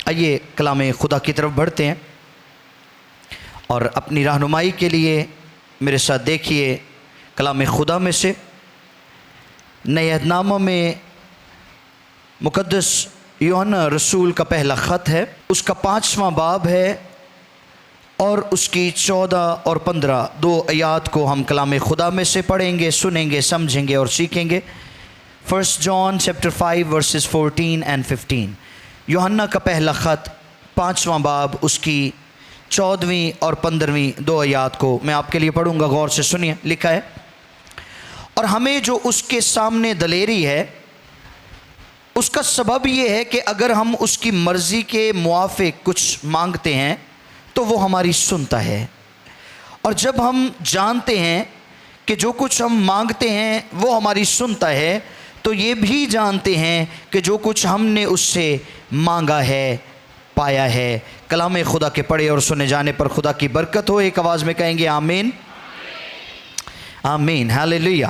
آئیے کلام خدا کی طرف بڑھتے ہیں اور اپنی رہنمائی کے لیے میرے ساتھ دیکھیے کلام خدا میں سے نئے عہد نامہ میں مقدس یوحنا رسول کا پہلا خط ہے، اس کا 5واں باب ہے اور اس کی 14 اور 15 دو آیات کو ہم کلام خدا میں سے پڑھیں گے، سنیں گے، سمجھیں گے اور سیکھیں گے۔ 1 John chapter 5 verses 14 and 15، یوحنا کا پہلا خط 5واں باب اس کی 14ویں اور 15ویں دو آیات کو میں آپ کے لیے پڑھوں گا، غور سے سنیے۔ لکھا ہے، اور ہمیں جو اس کے سامنے دلیری ہے اس کا سبب یہ ہے کہ اگر ہم اس کی مرضی کے موافق کچھ مانگتے ہیں تو وہ ہماری سنتا ہے، اور جب ہم جانتے ہیں کہ جو کچھ ہم مانگتے ہیں وہ ہماری سنتا ہے تو یہ بھی جانتے ہیں کہ جو کچھ ہم نے اس سے مانگا ہے پایا ہے۔ کلام خدا کے پڑھے اور سنے جانے پر خدا کی برکت ہو، ایک آواز میں کہیں گے آمین آمین ہاللیلویہ۔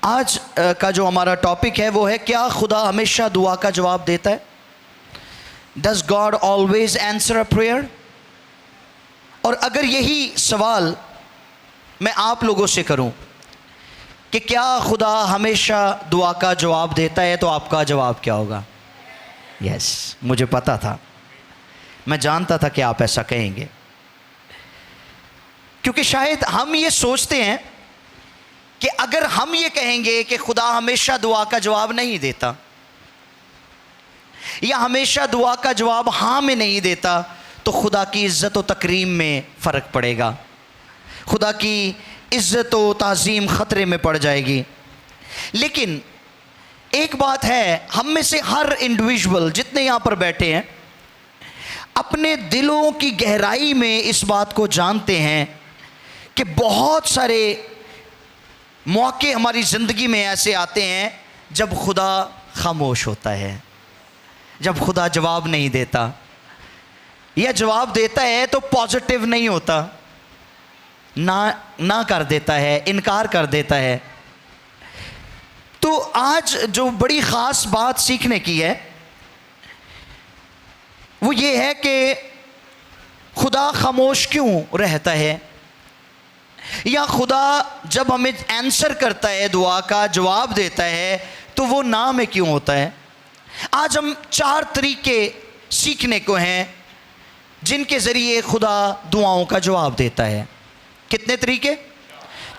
آج کا جو ہمارا ٹاپک ہے وہ ہے، کیا خدا ہمیشہ دعا کا جواب دیتا ہے؟ Does God always answer a prayer؟ اور اگر یہی سوال میں آپ لوگوں سے کروں کہ کیا خدا ہمیشہ دعا کا جواب دیتا ہے تو آپ کا جواب کیا ہوگا؟ یس، مجھے پتا تھا، میں جانتا تھا کہ آپ ایسا کہیں گے، کیونکہ شاید ہم یہ سوچتے ہیں کہ اگر ہم یہ کہیں گے کہ خدا ہمیشہ دعا کا جواب نہیں دیتا یا ہمیشہ دعا کا جواب ہاں میں نہیں دیتا تو خدا کی عزت و تکریم میں فرق پڑے گا، خدا کی عزت و تعظیم خطرے میں پڑ جائے گی۔ لیکن ایک بات ہے، ہم میں سے ہر انڈیویژول جتنے یہاں پر بیٹھے ہیں اپنے دلوں کی گہرائی میں اس بات کو جانتے ہیں کہ بہت سارے موقع ہماری زندگی میں ایسے آتے ہیں جب خدا خاموش ہوتا ہے، جب خدا جواب نہیں دیتا، یا جواب دیتا ہے تو پازیٹیو نہیں ہوتا، نہ کر دیتا ہے، انکار کر دیتا ہے۔ تو آج جو بڑی خاص بات سیکھنے کی ہے وہ یہ ہے کہ خدا خاموش کیوں رہتا ہے، یا خدا جب ہمیں آنسر کرتا ہے، دعا کا جواب دیتا ہے تو وہ نہ میں کیوں ہوتا ہے۔ آج ہم 4 طریقے سیکھنے کو ہیں جن کے ذریعے خدا دعاؤں کا جواب دیتا ہے۔ کتنے طریقے؟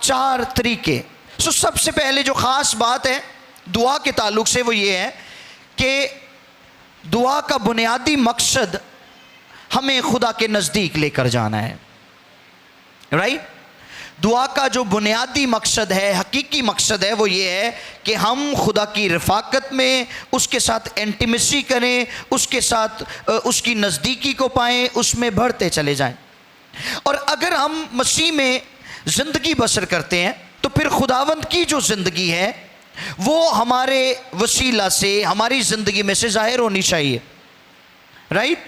4 طریقے۔ سب سے پہلے جو خاص بات ہے دعا کے تعلق سے وہ یہ ہے کہ دعا کا بنیادی مقصد ہمیں خدا کے نزدیک لے کر جانا ہے، رائٹ؟ دعا کا جو بنیادی مقصد ہے، حقیقی مقصد ہے، وہ یہ ہے کہ ہم خدا کی رفاقت میں اس کے ساتھ انٹیمیسی کریں، اس کے ساتھ اس کی نزدیکی کو پائیں، اس میں بڑھتے چلے جائیں۔ اور اگر ہم مسیح میں زندگی بسر کرتے ہیں تو پھر خداوند کی جو زندگی ہے وہ ہمارے وسیلہ سے ہماری زندگی میں سے ظاہر ہونی چاہیے، رائٹ؟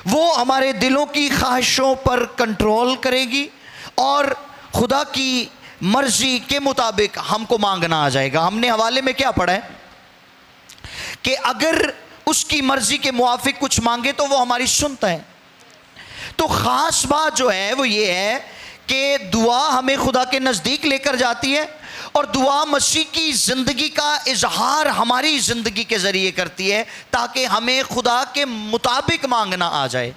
وہ ہمارے دلوں کی خواہشوں پر کنٹرول کرے گی اور خدا کی مرضی کے مطابق ہم کو مانگنا آ جائے گا۔ ہم نے حوالے میں کیا پڑھا ہے کہ اگر اس کی مرضی کے موافق کچھ مانگے تو وہ ہماری سنتا ہے۔ تو خاص بات جو ہے وہ یہ ہے کہ دعا ہمیں خدا کے نزدیک لے کر جاتی ہے، اور دعا مسیح کی زندگی کا اظہار ہماری زندگی کے ذریعے کرتی ہے تاکہ ہمیں خدا کے مطابق مانگنا آ جائے،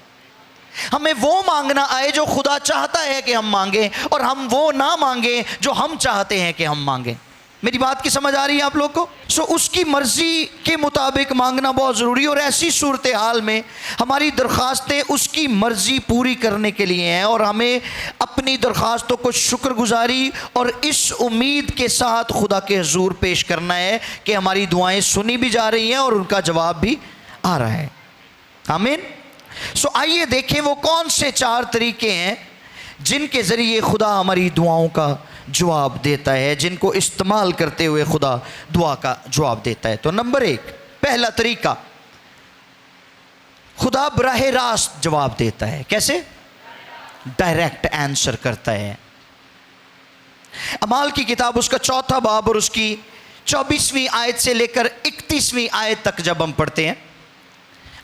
ہمیں وہ مانگنا آئے جو خدا چاہتا ہے کہ ہم مانگیں، اور ہم وہ نہ مانگیں جو ہم چاہتے ہیں کہ ہم مانگیں۔ میری بات کی سمجھ آ رہی ہے آپ لوگ کو؟ اس کی مرضی کے مطابق مانگنا بہت ضروری ہے، اور ایسی صورتحال میں ہماری درخواستیں اس کی مرضی پوری کرنے کے لیے ہیں، اور ہمیں اپنی درخواستوں کو شکر گزاری اور اس امید کے ساتھ خدا کے حضور پیش کرنا ہے کہ ہماری دعائیں سنی بھی جا رہی ہیں اور ان کا جواب بھی آ رہا ہے۔ آمین۔ آئیے دیکھیں وہ کون سے 4 طریقے ہیں جن کے ذریعے خدا ہماری دعاؤں کا جواب دیتا ہے، جن کو استعمال کرتے ہوئے خدا دعا کا جواب دیتا ہے۔ تو نمبر 1، پہلا طریقہ، خدا براہ راست جواب دیتا ہے۔ کیسے؟ ڈائریکٹ آنسر کرتا ہے۔ اعمال کی کتاب اس کا 4 باب اور اس کی 24ویں آیت سے لے کر 31ویں آیت تک جب ہم پڑھتے ہیں،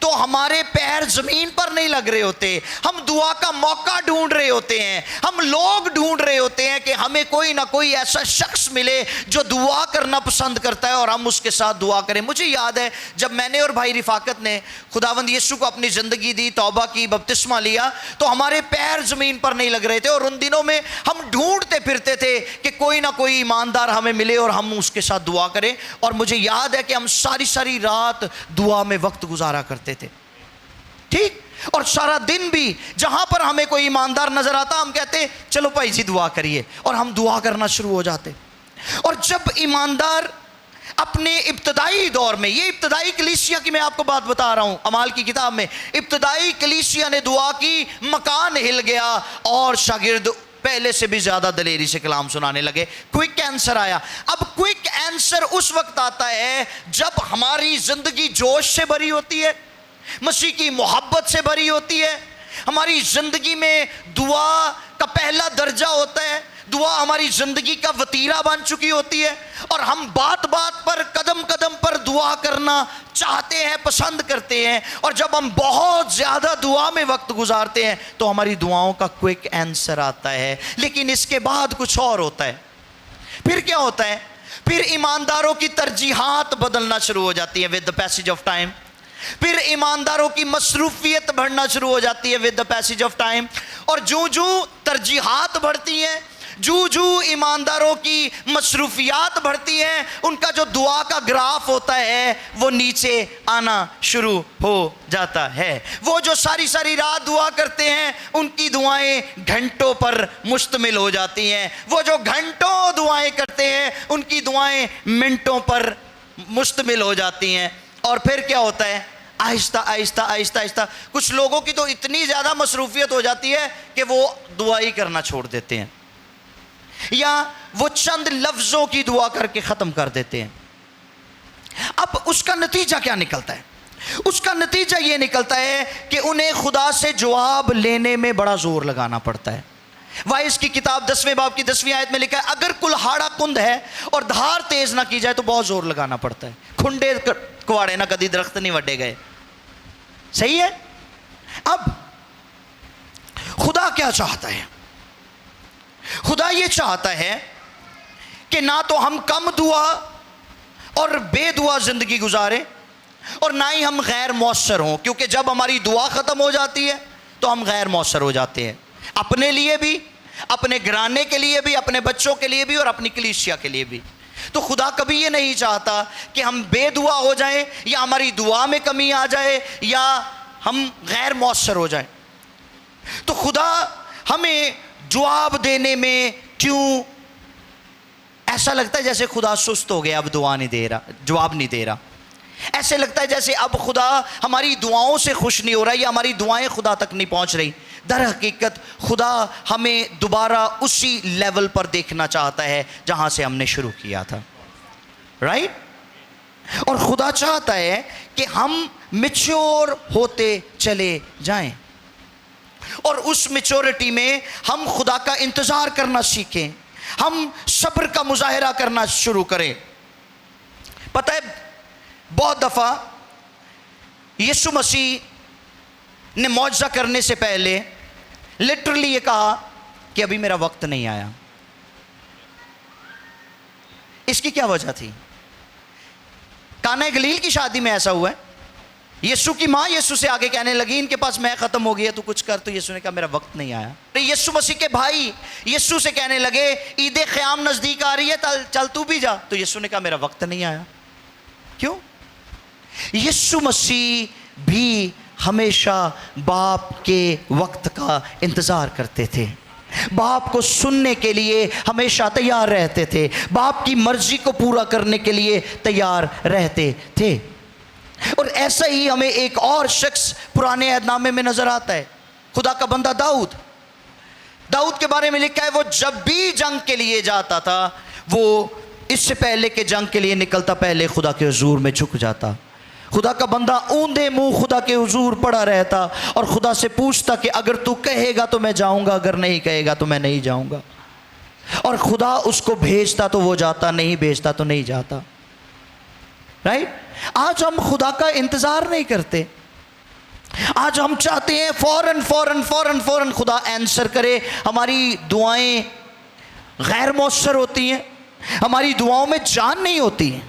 تو ہمارے پیر زمین پر نہیں لگ رہے ہوتے، ہم دعا کا موقع ڈھونڈ رہے ہوتے ہیں، ہم لوگ ڈھونڈ رہے ہوتے ہیں کہ ہمیں کوئی نہ کوئی ایسا شخص ملے جو دعا کرنا پسند کرتا ہے اور ہم اس کے ساتھ دعا کریں۔ مجھے یاد ہے جب میں نے اور بھائی رفاقت نے خداوند یسوع کو اپنی زندگی دی، توبہ کی، بپتسمہ لیا، تو ہمارے پیر زمین پر نہیں لگ رہے تھے، اور ان دنوں میں ہم ڈھونڈتے پھرتے تھے کہ کوئی نہ کوئی ایماندار ہمیں ملے اور ہم اس کے ساتھ دعا کریں۔ اور مجھے یاد ہے کہ ہم ساری رات دعا میں وقت گزارا کرتے تھے، ٹھیک، اور سارا دن بھی جہاں پر ہمیں کوئی ایماندار نظر آتا ہم کہتے چلو بھائی جی دعا کریے، اور ہم دعا کرنا شروع ہو جاتے۔ اور جب ایماندار اپنے ابتدائی دور میں، یہ ابتدائی کلیسیا کی میں آپ کو بات بتا رہا ہوں، اعمال کی کتاب میں ابتدائی کلیسیا نے دعا کی، مکان ہل گیا اور شاگرد پہلے سے بھی زیادہ دلیری سے کلام سنانے لگے، کوئک آنسر آیا۔ اب کوئک آنسر اس وقت آتا ہے جب ہماری زندگی جوش سے بھری ہوتی ہے، مسیح کی محبت سے بھری ہوتی ہے، ہماری زندگی میں دعا کا پہلا درجہ ہوتا ہے، دعا ہماری زندگی کا وتیرہ بن چکی ہوتی ہے، اور ہم بات بات پر، قدم قدم پر دعا کرنا چاہتے ہیں، پسند کرتے ہیں، اور جب ہم بہت زیادہ دعا میں وقت گزارتے ہیں تو ہماری دعاؤں کا کوئک آنسر آتا ہے۔ لیکن اس کے بعد کچھ اور ہوتا ہے۔ پھر کیا ہوتا ہے؟ پھر ایمانداروں کی ترجیحات بدلنا شروع ہو جاتی ہیں with the passage of time. پھر ایمانداروں کی مصروفیت بڑھنا شروع ہو جاتی ہے with the passage of time, اور جو ترجیحات بڑھتی ہیں، جو ایمانداروں کی مصروفیات بڑھتی ہیں، ان کا جو دعا کا گراف ہوتا ہے وہ نیچے آنا شروع ہو جاتا ہے۔ وہ جو ساری رات دعا کرتے ہیں ان کی دعائیں گھنٹوں پر مشتمل ہو جاتی ہیں، وہ جو گھنٹوں دعائیں کرتے ہیں ان کی دعائیں منٹوں پر مشتمل ہو جاتی ہیں۔ اور پھر کیا ہوتا ہے؟ آہستہ آہستہ کچھ لوگوں کی تو اتنی زیادہ مصروفیت ہو جاتی ہے کہ وہ دعا ہی کرنا چھوڑ دیتے ہیں، یا وہ چند لفظوں کی دعا کر کے ختم کر دیتے ہیں۔ اب اس کا نتیجہ کیا نکلتا ہے؟ اس کا نتیجہ یہ نکلتا ہے کہ انہیں خدا سے جواب لینے میں بڑا زور لگانا پڑتا ہے۔ وائس کی کتاب 10ویں باب کی 10ویں آیت میں لکھا ہے، اگر کلہاڑا کند ہے اور دھار تیز نہ کی جائے تو بہت زور لگانا پڑتا ہے۔ کھنڈے کواڑے نہ کدی درخت نہیں وڈے گئے، صحیح ہے؟ اب خدا کیا چاہتا ہے؟ خدا یہ چاہتا ہے کہ نہ تو ہم کم دعا اور بے دعا زندگی گزاریں، اور نہ ہی ہم غیر مؤثر ہوں، کیونکہ جب ہماری دعا ختم ہو جاتی ہے تو ہم غیر مؤثر ہو جاتے ہیں، اپنے لیے بھی، اپنے گھرانے کے لیے بھی، اپنے بچوں کے لیے بھی، اور اپنی کلیسیا کے لیے بھی۔ تو خدا کبھی یہ نہیں چاہتا کہ ہم بے دعا ہو جائیں، یا ہماری دعا میں کمی آ جائے، یا ہم غیر مؤثر ہو جائیں۔ تو خدا ہمیں جواب دینے میں کیوں ایسا لگتا ہے جیسے خدا سست ہو گیا، اب دعا نہیں دے رہا، جواب نہیں دے رہا، ایسے لگتا ہے جیسے اب خدا ہماری دعاؤں سے خوش نہیں ہو رہا، یا ہماری دعائیں خدا تک نہیں پہنچ رہی۔ در حقیقت خدا ہمیں دوبارہ اسی لیول پر دیکھنا چاہتا ہے جہاں سے ہم نے شروع کیا تھا، رائٹ؟ اور خدا چاہتا ہے کہ ہم میچور ہوتے چلے جائیں، اور اس میچورٹی میں ہم خدا کا انتظار کرنا سیکھیں، ہم صبر کا مظاہرہ کرنا شروع کریں۔ پتہ ہے بہت دفعہ یسوع مسیح نے معجزہ کرنے سے پہلے لٹرلی یہ کہا کہ ابھی میرا وقت نہیں آیا۔ اس کی کیا وجہ تھی؟ کانا گلیل کی شادی میں ایسا ہوا ہے، یسوع کی ماں یسوع سے آگے کہنے لگی ان کے پاس میں ختم ہو گیا، تو کچھ کر، تو یسوع نے کہا میرا وقت نہیں آیا۔ یسوع مسیح کے بھائی یسوع سے کہنے لگے عید خیام نزدیک آ رہی ہے، چل تو بھی جا، تو یسوع نے کہا میرا وقت نہیں آیا۔ کیوں؟ یسوع مسیح بھی ہمیشہ باپ کے وقت کا انتظار کرتے تھے، باپ کو سننے کے لیے ہمیشہ تیار رہتے تھے، باپ کی مرضی کو پورا کرنے کے لیے تیار رہتے تھے۔ اور ایسا ہی ہمیں ایک اور شخص پرانے عہد نامے میں نظر آتا ہے، خدا کا بندہ داؤد۔ داؤد کے بارے میں لکھا ہے وہ جب بھی جنگ کے لیے جاتا تھا، وہ اس سے پہلے کہ جنگ کے لیے نکلتا پہلے خدا کے حضور میں جھک جاتا۔ خدا کا بندہ اوندے منہ خدا کے حضور پڑا رہتا اور خدا سے پوچھتا کہ اگر تو کہے گا تو میں جاؤں گا، اگر نہیں کہے گا تو میں نہیں جاؤں گا، اور خدا اس کو بھیجتا تو وہ جاتا، نہیں بھیجتا تو نہیں جاتا، رائٹ؟ آج ہم خدا کا انتظار نہیں کرتے، آج ہم چاہتے ہیں فوراً خدا آنسر کرے. ہماری دعائیں غیر مؤثر ہوتی ہیں, ہماری دعاؤں میں جان نہیں ہوتی ہے.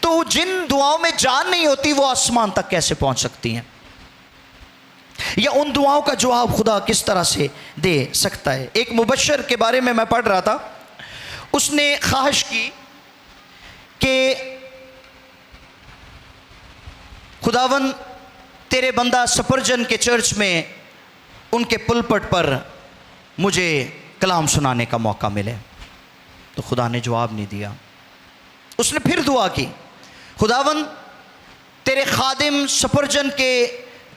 تو جن دعاؤں میں جان نہیں ہوتی وہ آسمان تک کیسے پہنچ سکتی ہیں؟ یا ان دعاؤں کا جواب خدا کس طرح سے دے سکتا ہے؟ ایک مبشر کے بارے میں پڑھ رہا تھا, اس نے خواہش کی کہ خداوند تیرے بندہ سپرجن کے چرچ میں ان کے پلپٹ پر مجھے کلام سنانے کا موقع ملے. تو خدا نے جواب نہیں دیا. اس نے پھر دعا کی, خداوند تیرے خادم سپرجن کے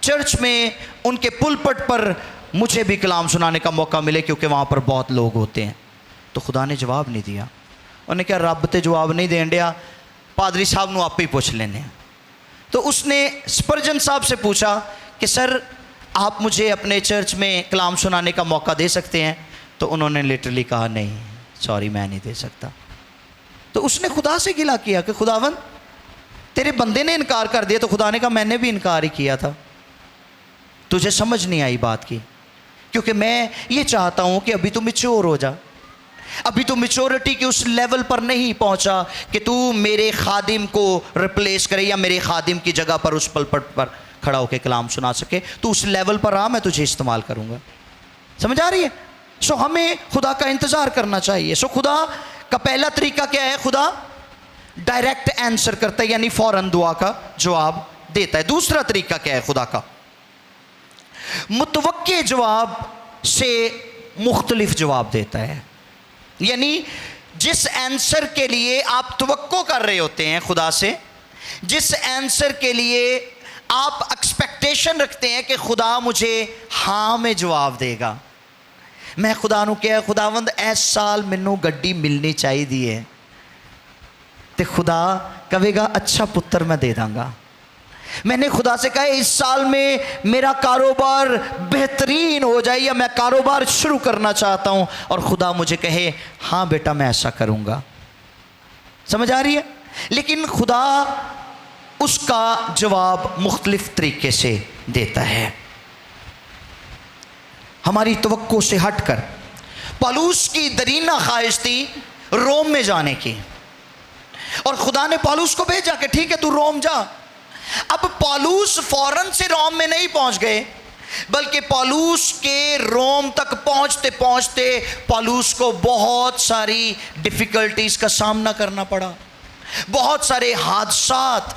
چرچ میں ان کے پلپٹ پر مجھے بھی کلام سنانے کا موقع ملے, کیونکہ وہاں پر بہت لوگ ہوتے ہیں. تو خدا نے جواب نہیں دیا. انہوں نے کہا رب تے جواب نہیں دین ڈیا, پادری صاحب نو آپ ہی پوچھ لینے. تو اس نے سپرجن صاحب سے پوچھا کہ سر آپ مجھے اپنے چرچ میں کلام سنانے کا موقع دے سکتے ہیں؟ تو انہوں نے لٹرلی کہا نہیں سوری میں نہیں دے سکتا. تو اس نے خدا سے گلا کیا کہ خداوند تیرے بندے نے انکار کر دیا. تو خدا نے کہا میں نے بھی انکار ہی کیا تھا, تجھے سمجھ نہیں آئی بات کی, کیونکہ میں یہ چاہتا ہوں کہ ابھی تو میچور ہو جا, ابھی تو میچورٹی کے اس لیول پر نہیں پہنچا کہ تو میرے خادم کو ریپلیس کرے یا میرے خادم کی جگہ پر اس پلپٹ پر کھڑا ہو کے کلام سنا سکے. تو اس لیول پر آ, میں تجھے استعمال کروں گا. سمجھ آ رہی ہے؟ سو ہمیں خدا کا انتظار کرنا چاہیے. سو خدا کا پہلا طریقہ کیا ہے؟ خدا ڈائریکٹ آنسر کرتا ہے, یعنی فوراً دعا کا جواب دیتا ہے. دوسرا طریقہ کیا ہے خدا کا؟ متوقع جواب سے مختلف جواب دیتا ہے. یعنی جس آنسر کے لیے آپ توقع کر رہے ہوتے ہیں خدا سے, جس آنسر کے لیے آپ ایکسپیکٹیشن رکھتے ہیں کہ خدا مجھے ہاں میں جواب دے گا. میں خدا نو کہا خداوند اس سال مینوں گڈی ملنی چاہیے, تے خدا کہے گا اچھا پتر میں دے داں گا. میں نے خدا سے کہا اس سال میں میرا کاروبار بہترین ہو جائے یا میں کاروبار شروع کرنا چاہتا ہوں, اور خدا مجھے کہے ہاں بیٹا میں ایسا کروں گا. سمجھ آ رہی ہے؟ لیکن خدا اس کا جواب مختلف طریقے سے دیتا ہے, ہماری توقع سے ہٹ کر. پالوس کی درینہ خواہش تھی روم میں جانے کی, اور خدا نے پالوس کو بھیجا کہ ٹھیک ہے تو روم جا. اب پالوس فوراً سے روم میں نہیں پہنچ گئے, بلکہ پالوس کے روم تک پہنچتے پہنچتے پالوس کو بہت ساری ڈیفیکلٹیز کا سامنا کرنا پڑا. بہت سارے حادثات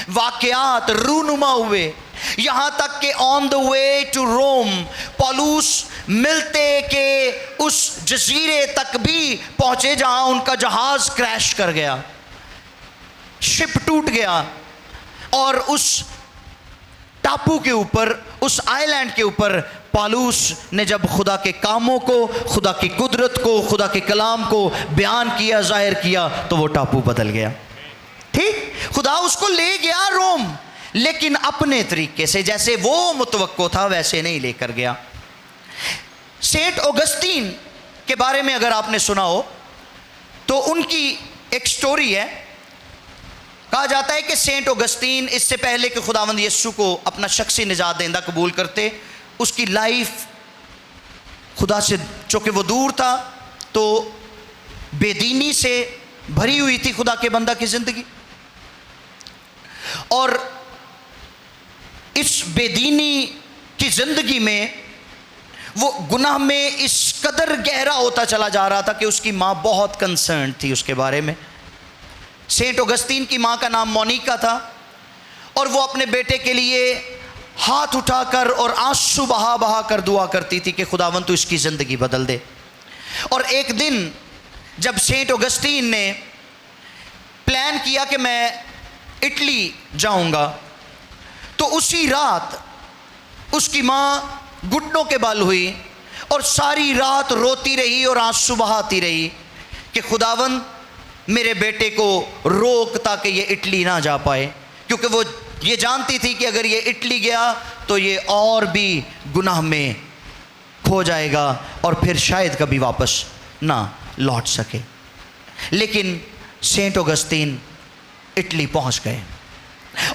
واقعات رونما ہوئے, یہاں تک کہ آن دا وے ٹو روم پالوس ملتے کہ اس جزیرے تک بھی پہنچے جہاں ان کا جہاز کریش کر گیا, شپ ٹوٹ گیا, اور اس ٹاپو کے اوپر, اس آئی لینڈ کے اوپر پالوس نے جب خدا کے کاموں کو, خدا کی قدرت کو, خدا کے کلام کو بیان کیا, ظاہر کیا, تو وہ ٹاپو بدل گیا. ٹھیک, خدا اس کو لے گیا روم, لیکن اپنے طریقے سے, جیسے وہ متوقع تھا ویسے نہیں لے کر گیا. سینٹ اوگسٹین کے بارے میں اگر آپ نے سنا ہو تو ان کی ایک سٹوری ہے. کہا جاتا ہے کہ سینٹ اوگسٹین اس سے پہلے کہ خداوند یسوع کو اپنا شخصی نجات دہندہ قبول کرتے, اس کی لائف خدا سے چونکہ وہ دور تھا تو بے دینی سے بھری ہوئی تھی خدا کے بندہ کی زندگی, اور اس بے دینی کی زندگی میں وہ گناہ میں اس قدر گہرا ہوتا چلا جا رہا تھا کہ اس کی ماں بہت کنسرن تھی اس کے بارے میں. سینٹ اوگسٹین کی ماں کا نام مونیکا تھا, اور وہ اپنے بیٹے کے لیے ہاتھ اٹھا کر اور آنسو بہا بہا کر دعا کرتی تھی کہ خداوند تو اس کی زندگی بدل دے. اور ایک دن جب سینٹ اوگسٹین نے پلان کیا کہ میں اٹلی جاؤں گا, تو اسی رات اس کی ماں گھٹنوں کے بل ہوئی اور ساری رات روتی رہی اور آنسو بہاتی رہی کہ خداوند میرے بیٹے کو روک تاکہ یہ اٹلی نہ جا پائے, کیونکہ وہ یہ جانتی تھی کہ اگر یہ اٹلی گیا تو یہ اور بھی گناہ میں کھو جائے گا اور پھر شاید کبھی واپس نہ لوٹ سکے. لیکن سینٹ اوگسٹین اٹلی پہنچ گئے,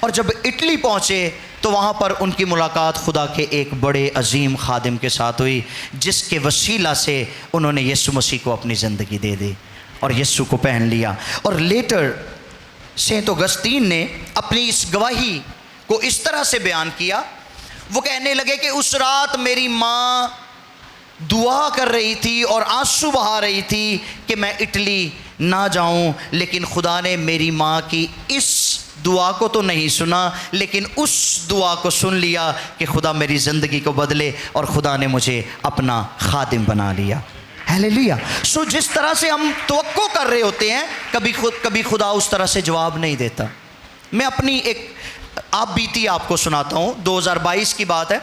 اور جب اٹلی پہنچے تو وہاں پر ان کی ملاقات خدا کے ایک بڑے عظیم خادم کے ساتھ ہوئی، جس کے وسیلہ سے انہوں نے یسوع مسیح کو اپنی زندگی دے دی اور یسوع کو پہن لیا۔ اور لیٹر سینٹ اگسطین نے اپنی اس گواہی کو اس طرح سے بیان کیا، وہ کہنے لگے کہ اس رات میری ماں دعا کر رہی تھی اور آنسو بہا رہی تھی کہ میں اٹلی نہ جاؤں، لیکن خدا نے میری ماں کی اس دعا کو تو نہیں سنا، لیکن اس دعا کو سن لیا کہ خدا میری زندگی کو بدلے، اور خدا نے مجھے اپنا خادم بنا لیا۔ ہیلیلویا۔ سو جس طرح سے ہم توقع کر رہے ہوتے ہیں، کبھی خدا اس طرح سے جواب نہیں دیتا۔ میں اپنی ایک آپ بیتی آپ کو سناتا ہوں، 2022 کی بات ہے۔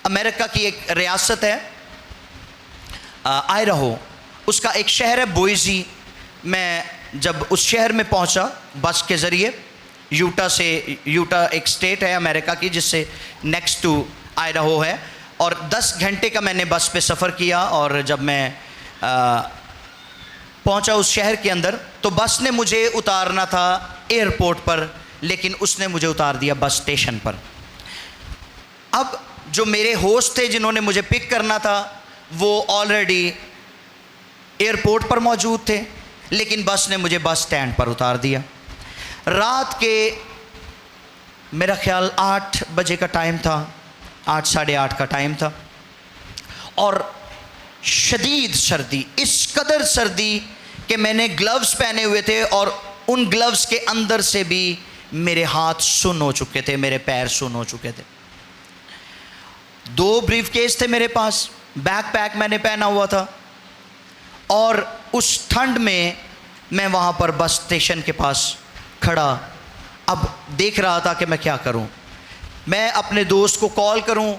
امریکہ کی ایک ریاست ہے آئیڈاہو، اس کا ایک شہر ہے بوئزی۔ میں جب اس شہر میں پہنچا بس کے ذریعے، یوٹا ایک سٹیٹ ہے امریکہ کی جس سے نیکسٹ ٹو آئیڈاہو ہے، اور 10 گھنٹے کا میں نے بس پہ سفر کیا۔ اور جب میں پہنچا اس شہر کے اندر تو بس نے مجھے اتارنا تھا ایئرپورٹ پر، لیکن اس نے مجھے اتار دیا بس اسٹیشن پر۔ اب جو میرے ہوسٹ تھے جنہوں نے مجھے پک کرنا تھا وہ آلریڈی ایئرپورٹ پر موجود تھے، لیکن بس نے مجھے بس سٹینڈ پر اتار دیا۔ رات کے میرا خیال 8 بجے کا ٹائم تھا، 8 ساڑھے 8 کا ٹائم تھا، اور شدید سردی، اس قدر سردی کہ میں نے گلوز پہنے ہوئے تھے، اور ان گلوز کے اندر سے بھی میرے ہاتھ سن ہو چکے تھے، میرے پیر سن ہو چکے تھے۔ 2 بریف کیس تھے میرے پاس، بیک پیک میں نے پہنا ہوا تھا، اور اس ٹھنڈ میں میں وہاں پر بس اسٹیشن کے پاس کھڑا اب دیکھ رہا تھا کہ میں کیا کروں۔ میں اپنے دوست کو کال کروں،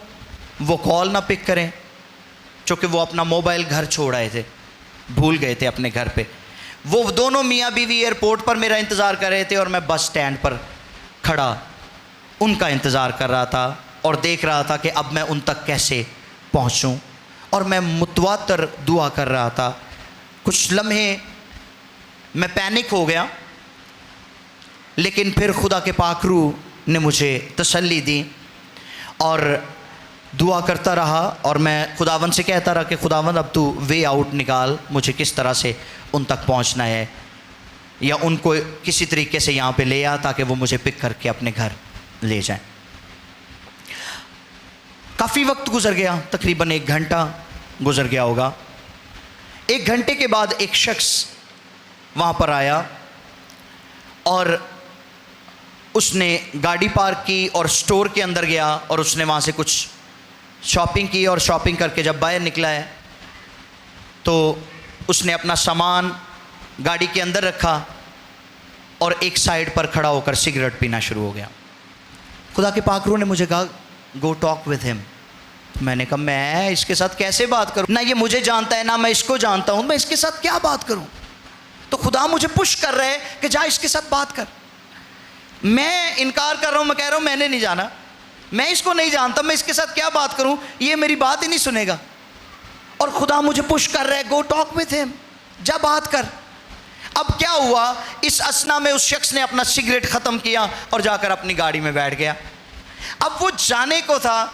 وہ کال نہ پک کریں، چونکہ وہ اپنا موبائل گھر چھوڑ آئے تھے، بھول گئے تھے اپنے گھر پہ۔ وہ دونوں میاں بیوی ایئرپورٹ پر میرا انتظار کر رہے تھے، اور میں بس سٹینڈ پر کھڑا ان کا انتظار کر رہا تھا، اور دیکھ رہا تھا کہ اب میں ان تک کیسے پہنچوں، اور میں متواتر دعا کر رہا تھا۔ کچھ لمحے میں پینک ہو گیا، لیکن پھر خدا کے پاک روح نے مجھے تسلی دی، اور دعا کرتا رہا، اور میں خداوند سے کہتا رہا کہ خداوند اب تو وے آؤٹ نکال، مجھے کس طرح سے ان تک پہنچنا ہے، یا ان کو کسی طریقے سے یہاں پہ لے آ تاکہ وہ مجھے پک کر کے اپنے گھر لے جائیں۔ کافی وقت گزر گیا، تقریباً 1 گھنٹہ گزر گیا ہوگا۔ 1 گھنٹے کے بعد ایک شخص وہاں پر آیا، اور اس نے گاڑی پارک کی اور سٹور کے اندر گیا، اور اس نے وہاں سے کچھ شاپنگ کی، اور شاپنگ کر کے جب باہر نکلا ہے تو اس نے اپنا سامان گاڑی کے اندر رکھا، اور ایک سائیڈ پر کھڑا ہو کر سگریٹ پینا شروع ہو گیا۔ خدا کے پاک روح نے مجھے کہا گو ٹاک ود ہم۔ میں نے کہا میں اس کے ساتھ کیسے بات کروں، نہ یہ مجھے جانتا ہے نہ میں اس کو جانتا ہوں، میں اس کے ساتھ کیا بات کروں؟ تو خدا مجھے پش کر رہے کہ جا اس کے ساتھ بات کر۔ میں انکار کر رہا ہوں، میں کہہ رہا ہوں میں نے نہیں جانا، میں اس کو نہیں جانتا، میں اس کے ساتھ کیا بات کروں، یہ میری بات ہی نہیں سنے گا۔ اور خدا مجھے پش کر رہے گو ٹاک ود ہم، جا بات کر۔ اب کیا ہوا، اس اسنا میں اس شخص نے اپنا سگریٹ ختم کیا اور جا کر اپنی گاڑی میں بیٹھ گیا۔ اب وہ جانے کو تھا،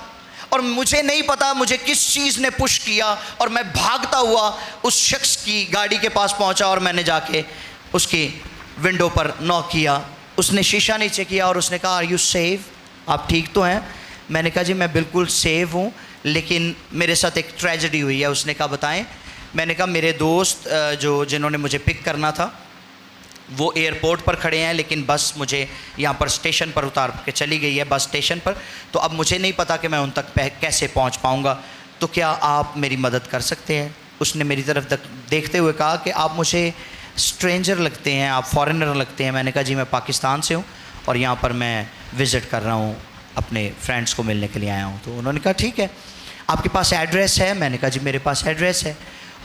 اور مجھے نہیں پتا مجھے کس چیز نے پش کیا، اور میں بھاگتا ہوا اس شخص کی گاڑی کے پاس پہنچا، اور میں نے جا کے اس کی ونڈو پر ناک کیا۔ اس نے شیشہ نیچے کیا، اور اس نے کہا آر یو سیف، آپ ٹھیک تو ہیں؟ میں نے کہا جی میں بالکل سیف ہوں، لیکن میرے ساتھ ایک ٹریجڈی ہوئی ہے۔ اس نے کہا بتائیں؟ میں نے کہا میرے دوست جنہوں نے مجھے پک کرنا تھا وہ ایئرپورٹ پر کھڑے ہیں، لیکن بس مجھے یہاں پر اسٹیشن پر اتار کے چلی گئی ہے، بس اسٹیشن پر، تو اب مجھے نہیں پتا کہ میں ان تک کیسے پہنچ پاؤں گا، تو کیا آپ میری مدد کر سکتے ہیں؟ اس نے میری طرف دیکھتے ہوئے کہا کہ آپ مجھے اسٹرینجر لگتے ہیں، آپ فارنر لگتے ہیں۔ میں نے کہا جی میں پاکستان سے ہوں، اور یہاں پر میں وزٹ کر رہا ہوں، اپنے فرینڈس کو ملنے کے لیے آیا ہوں۔ تو انہوں نے کہا ٹھیک ہے، آپ کے پاس ایڈریس ہے؟ میں نے کہا جی میرے پاس ایڈریس ہے۔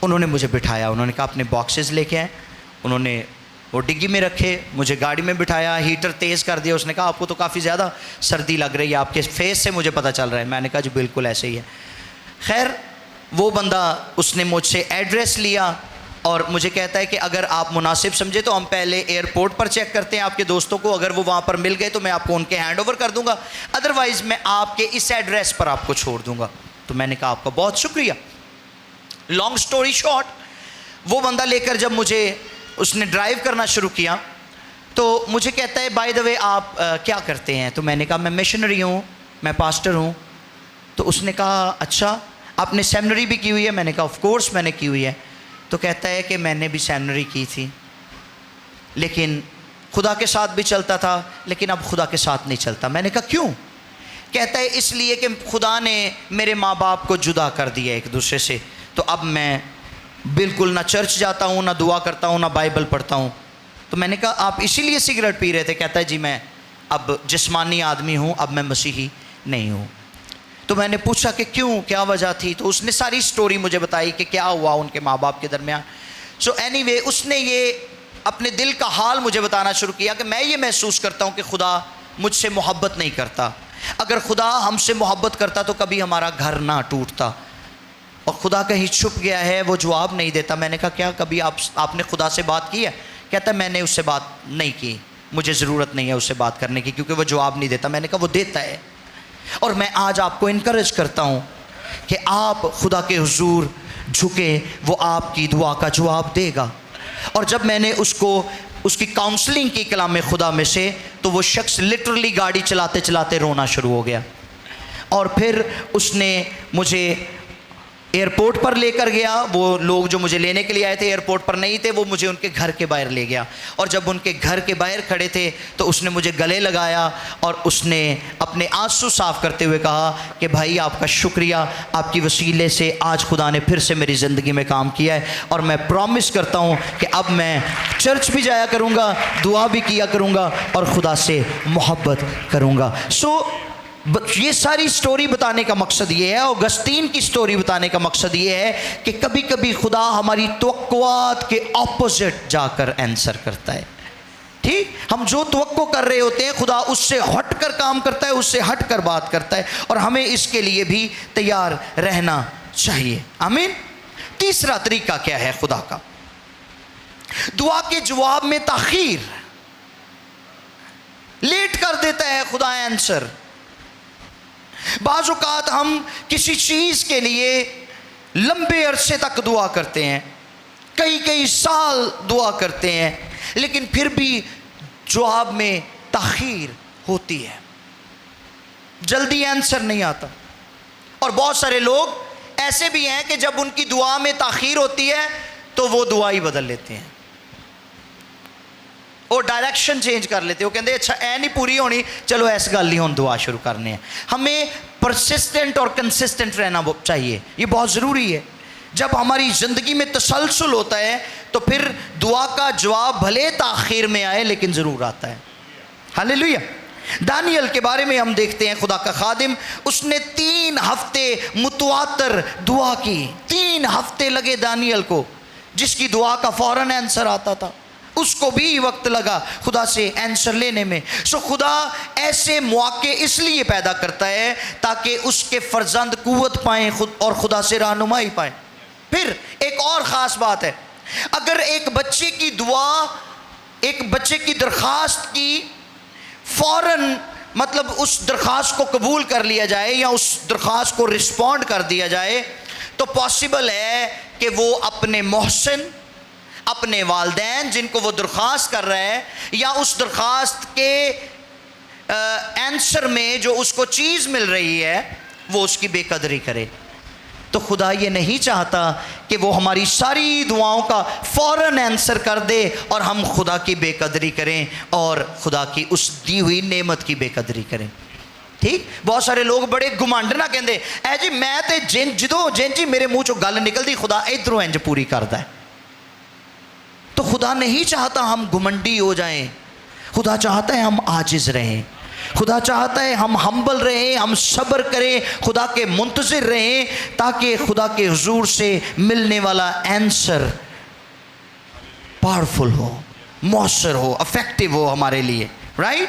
انہوں نے مجھے بٹھایا، انہوں نے کہا اپنے باکسز لے کے آئیں، انہوں نے وہ ڈگی میں رکھے، مجھے گاڑی میں بٹھایا، ہیٹر تیز کر دیا۔ اس نے کہا آپ کو تو کافی زیادہ سردی لگ رہی ہے، آپ کے فیس سے مجھے پتہ چل رہا ہے۔ میں نے کہا جی بالکل ایسے ہی ہے۔ خیر وہ بندہ، اس نے مجھ سے ایڈریس لیا، اور مجھے کہتا ہے کہ اگر آپ مناسب سمجھے تو ہم پہلے ایئرپورٹ پر چیک کرتے ہیں آپ کے دوستوں کو, اگر وہ وہاں پر مل گئے تو میں آپ کو ان کے ہینڈ اوور کر دوں گا, ادروائز میں آپ کے اس ایڈریس پر آپ کو چھوڑ دوں گا. تو میں نے کہا آپ کا بہت شکریہ. لانگ سٹوری شارٹ, وہ بندہ لے کر جب مجھے اس نے ڈرائیو کرنا شروع کیا تو مجھے کہتا ہے بائی دا وے آپ کیا کرتے ہیں؟ تو میں نے کہا میں مشنری ہوں, میں پاسٹر ہوں. تو اس نے کہا اچھا آپ نے سیمنری بھی کی ہوئی ہے؟ میں نے کہا آف کورس میں نے کی ہوئی ہے. تو کہتا ہے کہ میں نے بھی سیمنری کی تھی لیکن خدا کے ساتھ بھی چلتا تھا, لیکن اب خدا کے ساتھ نہیں چلتا. میں نے کہا کیوں؟ کہتا ہے اس لیے کہ خدا نے میرے ماں باپ کو جدا کر دیا ایک دوسرے سے, تو اب میں بالکل نہ چرچ جاتا ہوں, نہ دعا کرتا ہوں, نہ بائبل پڑھتا ہوں. تو میں نے کہا آپ اسی لیے سگریٹ پی رہے تھے؟ کہتا ہے جی میں اب جسمانی آدمی ہوں, اب میں مسیحی نہیں ہوں. تو میں نے پوچھا کہ کیوں, کیا وجہ تھی؟ تو اس نے ساری سٹوری مجھے بتائی کہ کیا ہوا ان کے ماں باپ کے درمیان. سو اینی وے اس نے یہ اپنے دل کا حال مجھے بتانا شروع کیا کہ میں یہ محسوس کرتا ہوں کہ خدا مجھ سے محبت نہیں کرتا. اگر خدا ہم سے محبت کرتا تو کبھی ہمارا گھر نہ ٹوٹتا, اور خدا کہیں چھپ گیا ہے, وہ جواب نہیں دیتا. میں نے کہا کیا کبھی آپ نے خدا سے بات کی ہے؟ کہتا ہے میں نے اس سے بات نہیں کی, مجھے ضرورت نہیں ہے اس سے بات کرنے کی کیونکہ وہ جواب نہیں دیتا. میں نے کہا وہ دیتا ہے, اور میں آج آپ کو انکریج کرتا ہوں کہ آپ خدا کے حضور جھکے, وہ آپ کی دعا کا جواب دے گا. اور جب میں نے اس کی کاؤنسلنگ کی کلام خدا میں سے, تو وہ شخص لٹرلی گاڑی چلاتے چلاتے رونا شروع ہو گیا. اور پھر اس نے مجھے ایئرپورٹ پر لے کر گیا. وہ لوگ جو مجھے لینے کے لیے آئے تھے ایئرپورٹ پر نہیں تھے, وہ مجھے ان کے گھر کے باہر لے گیا. اور جب ان کے گھر کے باہر کھڑے تھے تو اس نے مجھے گلے لگایا اور اس نے اپنے آنسو صاف کرتے ہوئے کہا کہ بھائی آپ کا شکریہ, آپ کی وسیلے سے آج خدا نے پھر سے میری زندگی میں کام کیا ہے, اور میں پرومس کرتا ہوں کہ اب میں چرچ بھی جایا کروں گا, دعا بھی کیا کروں گا, اور خدا سے محبت کروں گا. سو یہ ساری سٹوری بتانے کا مقصد یہ ہے, اوگسٹین کی سٹوری بتانے کا مقصد یہ ہے کہ کبھی کبھی خدا ہماری توقعات کے اپوزٹ جا کر آنسر کرتا ہے. ٹھیک, ہم جو توقع کر رہے ہوتے ہیں خدا اس سے ہٹ کر کام کرتا ہے, اس سے ہٹ کر بات کرتا ہے, اور ہمیں اس کے لیے بھی تیار رہنا چاہیے. آمین. تیسرا طریقہ کیا ہے خدا کا؟ دعا کے جواب میں تاخیر. لیٹ کر دیتا ہے خدا آنسر. بعض اوقات ہم کسی چیز کے لیے لمبے عرصے تک دعا کرتے ہیں, کئی سال دعا کرتے ہیں, لیکن پھر بھی جواب میں تاخیر ہوتی ہے, جلدی آنسر نہیں آتا. اور بہت سارے لوگ ایسے بھی ہیں کہ جب ان کی دعا میں تاخیر ہوتی ہے تو وہ دعا ہی بدل لیتے ہیں, وہ ڈائریکشن چینج کر لیتے. وہ کہتے ہیں اچھا اے نہیں پوری ہونی, چلو ایس گل نہیں ہوں دعا شروع کرنے ہیں. ہمیں پرسسٹنٹ اور کنسسٹنٹ رہنا چاہیے, یہ بہت ضروری ہے. جب ہماری زندگی میں تسلسل ہوتا ہے تو پھر دعا کا جواب بھلے تاخیر میں آئے لیکن ضرور آتا ہے. ہاللیلویا. دانیل کے بارے میں ہم دیکھتے ہیں, خدا کا خادم, اس نے 3 ہفتے متواتر دعا کی. 3 ہفتے لگے دانیل کو, جس کی دعا کا فوراً آنسر آتا تھا, اس کو بھی وقت لگا خدا سے آنسر لینے میں. سو خدا ایسے مواقع اس لیے پیدا کرتا ہے تاکہ اس کے فرزند قوت پائیں اور خدا سے رہنمائی پائیں. پھر ایک اور خاص بات ہے, اگر ایک بچے کی دعا, ایک بچے کی درخواست کی فوراً مطلب اس درخواست کو قبول کر لیا جائے یا اس درخواست کو رسپونڈ کر دیا جائے, تو پاسبل ہے کہ وہ اپنے محسن, اپنے والدین جن کو وہ درخواست کر رہا ہے, یا اس درخواست کے آنسر میں جو اس کو چیز مل رہی ہے وہ اس کی بے قدری کرے. تو خدا یہ نہیں چاہتا کہ وہ ہماری ساری دعاؤں کا فوراً آنسر کر دے اور ہم خدا کی بے قدری کریں اور خدا کی اس دی ہوئی نعمت کی بے قدری کریں. ٹھیک, بہت سارے لوگ بڑے گمانڈ نہ کہندے اے جی میں تے جدوں جی میرے منہ چوں گل نکلدی خدا ادھروں انج پوری کردا ہے. تو خدا نہیں چاہتا ہم گھمنڈی ہو جائیں, خدا چاہتا ہے ہم عاجز رہیں, خدا چاہتا ہے ہم ہمبل رہیں, ہم صبر کریں, خدا کے منتظر رہیں, تاکہ خدا کے حضور سے ملنے والا آنسر پاورفل ہو, مؤثر ہو, افیکٹو ہو ہمارے لیے. رائٹ.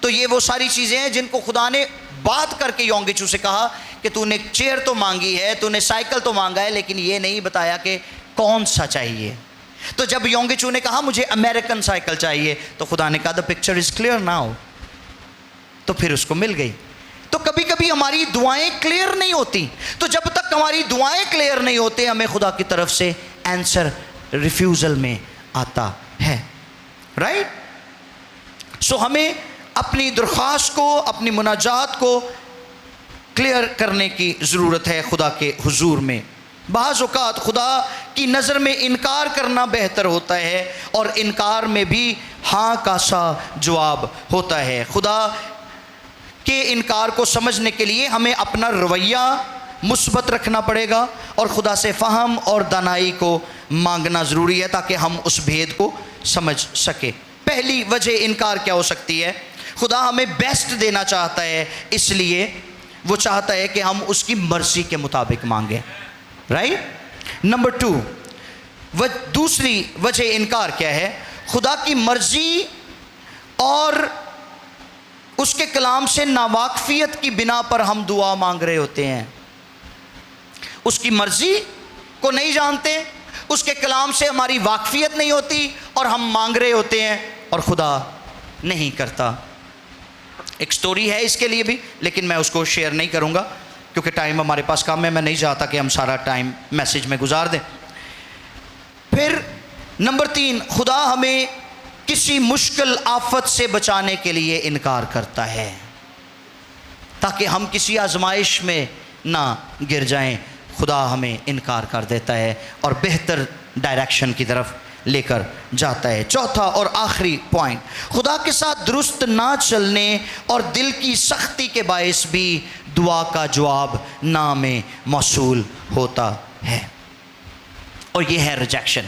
تو یہ وہ ساری چیزیں ہیں جن کو خدا نے بات کر کے یونگچو سے کہا کہ تو نے چیئر تو مانگی ہے, تو نے سائیکل تو مانگا ہے, لیکن یہ نہیں بتایا کہ کون سا چاہیے. تو جب یونگچو نے کہا مجھے امریکن سائیکل چاہیے, تو خدا نے کہا the picture is clear now, تو پھر اس کو مل گئی. تو کبھی کبھی ہماری دعائیں کلیئر نہیں ہوتی, تو جب تک ہماری دعائیں کلیئر نہیں ہوتے ہمیں خدا کی طرف سے آنسر ریفیوزل میں آتا ہے. رائٹ؟ سو ہمیں اپنی درخواست کو, اپنی مناجات کو کلیئر کرنے کی ضرورت ہے خدا کے حضور میں. بعض اوقات خدا کی نظر میں انکار کرنا بہتر ہوتا ہے, اور انکار میں بھی ہاں کا سا جواب ہوتا ہے. خدا کے انکار کو سمجھنے کے لیے ہمیں اپنا رویہ مثبت رکھنا پڑے گا, اور خدا سے فہم اور دانائی کو مانگنا ضروری ہے تاکہ ہم اس بھید کو سمجھ سکیں. پہلی وجہ انکار کیا ہو سکتی ہے؟ خدا ہمیں بیسٹ دینا چاہتا ہے, اس لیے وہ چاہتا ہے کہ ہم اس کی مرضی کے مطابق مانگیں. رائٹ؟ نمبر 2, دوسری وجہ انکار کیا ہے؟ خدا کی مرضی اور اس کے کلام سے ناواقفیت کی بنا پر ہم دعا مانگ رہے ہوتے ہیں. اس کی مرضی کو نہیں جانتے, اس کے کلام سے ہماری واقفیت نہیں ہوتی, اور ہم مانگ رہے ہوتے ہیں اور خدا نہیں کرتا. ایک سٹوری ہے اس کے لیے بھی, لیکن میں اس کو شیئر نہیں کروں گا کیونکہ ٹائم ہمارے پاس کم ہے. میں نہیں چاہتا کہ ہم سارا ٹائم میسیج میں گزار دیں. پھر نمبر 3, خدا ہمیں کسی مشکل آفت سے بچانے کے لیے انکار کرتا ہے تاکہ ہم کسی آزمائش میں نہ گر جائیں. خدا ہمیں انکار کر دیتا ہے اور بہتر ڈائریکشن کی طرف لے کر جاتا ہے. چوتھا اور آخری پوائنٹ, خدا کے ساتھ درست نہ چلنے اور دل کی سختی کے باعث بھی دعا کا جواب نہ میں موصول ہوتا ہے, اور یہ ہے ریجیکشن.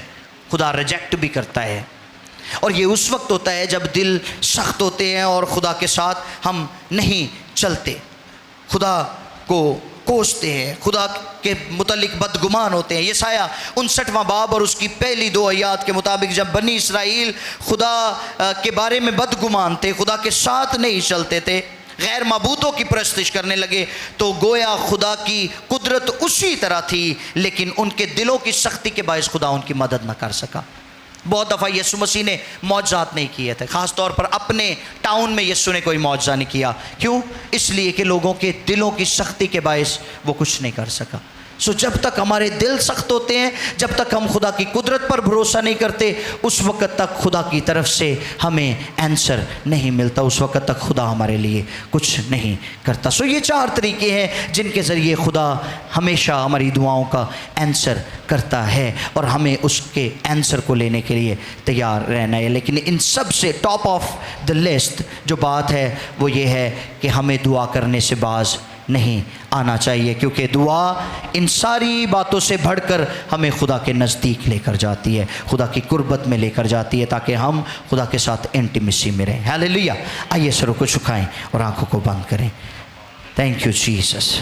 خدا ریجیکٹ بھی کرتا ہے, اور یہ اس وقت ہوتا ہے جب دل سخت ہوتے ہیں اور خدا کے ساتھ ہم نہیں چلتے, خدا کو کوستے ہیں, خدا کے متعلق بدگمان ہوتے ہیں. یسایہ 59واں باب اور اس کی پہلی 2 آیات کے مطابق جب بنی اسرائیل خدا کے بارے میں بدگمان تھے, خدا کے ساتھ نہیں چلتے تھے, غیر معبودوں کی پرستش کرنے لگے, تو گویا خدا کی قدرت اسی طرح تھی, لیکن ان کے دلوں کی سختی کے باعث خدا ان کی مدد نہ کر سکا. بہت دفعہ یسوع مسیح نے معجزات نہیں کیے تھے, خاص طور پر اپنے ٹاؤن میں یسوع نے کوئی معجزہ نہیں کیا. کیوں؟ اس لیے کہ لوگوں کے دلوں کی سختی کے باعث وہ کچھ نہیں کر سکا. سو جب تک ہمارے دل سخت ہوتے ہیں, جب تک ہم خدا کی قدرت پر بھروسہ نہیں کرتے, اس وقت تک خدا کی طرف سے ہمیں آنسر نہیں ملتا, اس وقت تک خدا ہمارے لیے کچھ نہیں کرتا. سو یہ 4 طریقے ہیں جن کے ذریعے خدا ہمیشہ ہماری دعاؤں کا آنسر کرتا ہے, اور ہمیں اس کے آنسر کو لینے کے لیے تیار رہنا ہے. لیکن ان سب سے ٹاپ آف دا لسٹ جو بات ہے وہ یہ ہے کہ ہمیں دعا کرنے سے باز نہیں آنا چاہیے, کیونکہ دعا ان ساری باتوں سے بڑھ کر ہمیں خدا کے نزدیک لے کر جاتی ہے, خدا کی قربت میں لے کر جاتی ہے, تاکہ ہم خدا کے ساتھ انٹیمیسی میں رہیں. ہیلیلویا. آئیے سروں کو جھکائیں اور آنکھوں کو بند کریں. Thank you Jesus.